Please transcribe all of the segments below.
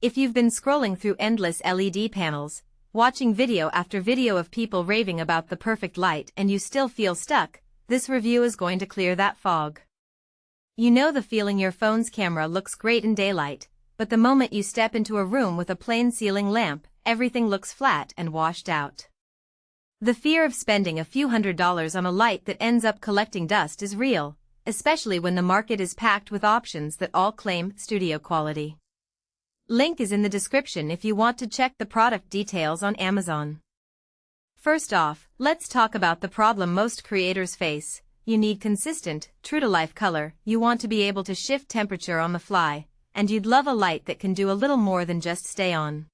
If you've been scrolling through endless LED panels, watching video after video of people raving about the perfect light and you still feel stuck, this review is going to clear that fog. You know the feeling your phone's camera looks great in daylight, but the moment you step into a room with a plain ceiling lamp, everything looks flat and washed out. The fear of spending a few $100s on a light that ends up collecting dust is real, especially when the market is packed with options that all claim studio quality. Link is in the description if you want to check the product details on Amazon. First off, let's talk about the problem most creators face. You need consistent, true-to-life color, you want to be able to shift temperature on the fly, and you'd love a light that can do a little more than just stay on.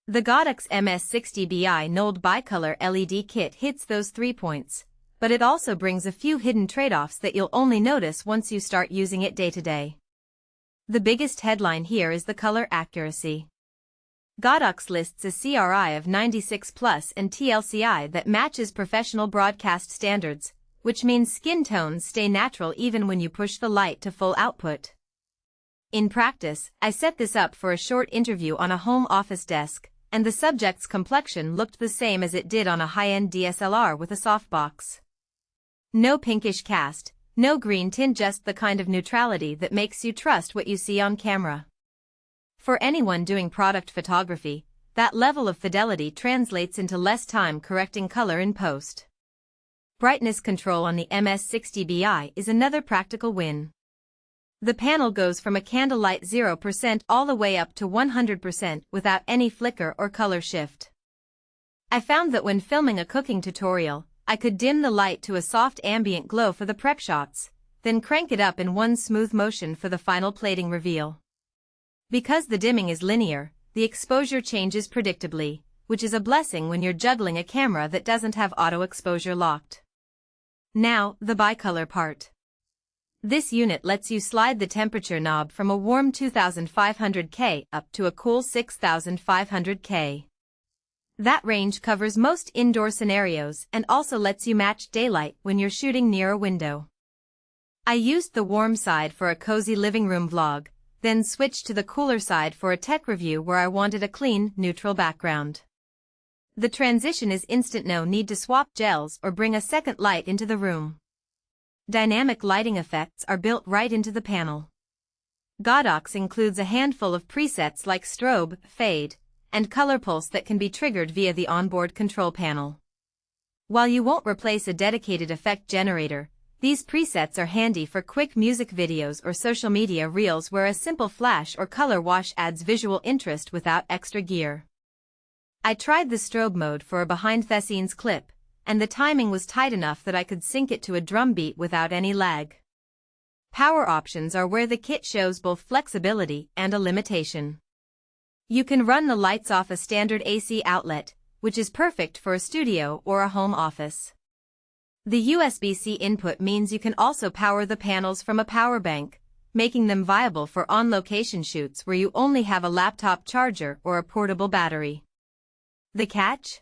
The Godox MS60BI KNOWLED Bicolor LED kit hits those 3 points, but it also brings a few hidden trade-offs that you'll only notice once you start using it day to day. The biggest headline here is the color accuracy. Godox lists a CRI of 96+ and TLCI that matches professional broadcast standards, which means skin tones stay natural even when you push the light to full output. In practice, I set this up for a short interview on a home office desk, and the subject's complexion looked the same as it did on a high-end DSLR with a softbox. No pinkish cast, no green tint, just the kind of neutrality that makes you trust what you see on camera. For anyone doing product photography, that level of fidelity translates into less time correcting color in post. Brightness control on the MS60BI is another practical win. The panel goes from a candlelight 0% all the way up to 100% without any flicker or color shift. I found that when filming a cooking tutorial, I could dim the light to a soft ambient glow for the prep shots, then crank it up in one smooth motion for the final plating reveal. Because the dimming is linear, the exposure changes predictably, which is a blessing when you're juggling a camera that doesn't have auto exposure locked. Now, the bicolor part. This unit lets you slide the temperature knob from a warm 2500 K up to a cool 6500 K. That range covers most indoor scenarios and also lets you match daylight when you're shooting near a window. I used the warm side for a cozy living room vlog, then switched to the cooler side for a tech review where I wanted a clean, neutral background. The transition is instant, no need to swap gels or bring a second light into the room. Dynamic lighting effects are built right into the panel. Godox includes a handful of presets like strobe, fade, and color pulse that can be triggered via the onboard control panel. While you won't replace a dedicated effect generator, these presets are handy for quick music videos or social media reels where a simple flash or color wash adds visual interest without extra gear. I tried the strobe mode for a behind-the-scenes clip, and the timing was tight enough that I could sync it to a drum beat without any lag. Power options are where the kit shows both flexibility and a limitation. You can run the lights off a standard AC outlet, which is perfect for a studio or a home office. The USB-C input means you can also power the panels from a power bank, making them viable for on-location shoots where you only have a laptop charger or a portable battery. The catch?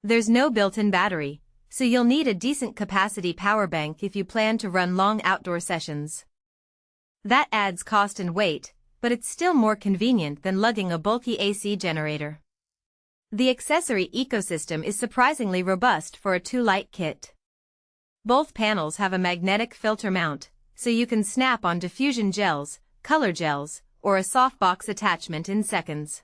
There's no built-in battery, so you'll need a decent capacity power bank if you plan to run long outdoor sessions. That adds cost and weight, but it's still more convenient than lugging a bulky AC generator. The accessory ecosystem is surprisingly robust for a 2-light kit. Both panels have a magnetic filter mount, so you can snap on diffusion gels, color gels, or a softbox attachment in seconds.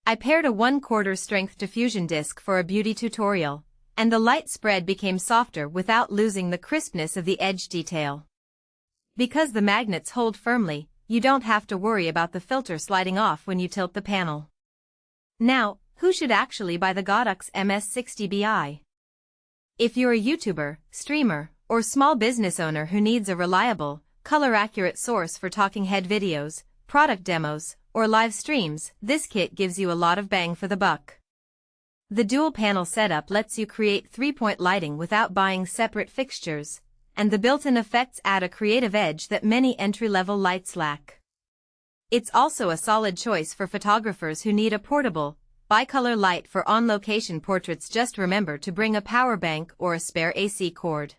I paired a 1/4 strength diffusion disc for a beauty tutorial, and the light spread became softer without losing the crispness of the edge detail. Because the magnets hold firmly, you don't have to worry about the filter sliding off when you tilt the panel. Now, who should actually buy the Godox MS60BI? If you're a YouTuber, streamer, or small business owner who needs a reliable, color-accurate source for talking head videos, product demos, or live streams, this kit gives you a lot of bang for the buck. The dual-panel setup lets you create 3-point lighting without buying separate fixtures, and the built-in effects add a creative edge that many entry-level lights lack. It's also a solid choice for photographers who need a portable, bicolor light for on-location portraits. Just remember to bring a power bank or a spare AC cord.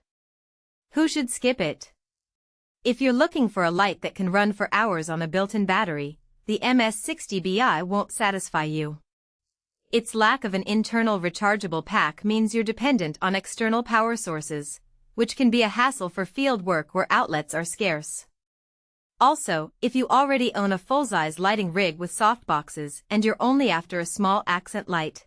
Who should skip it? If you're looking for a light that can run for hours on a built-in battery, the MS60BI won't satisfy you. Its lack of an internal rechargeable pack means you're dependent on external power sources, which can be a hassle for field work where outlets are scarce. Also, if you already own a full-size lighting rig with softboxes and you're only after a small accent light,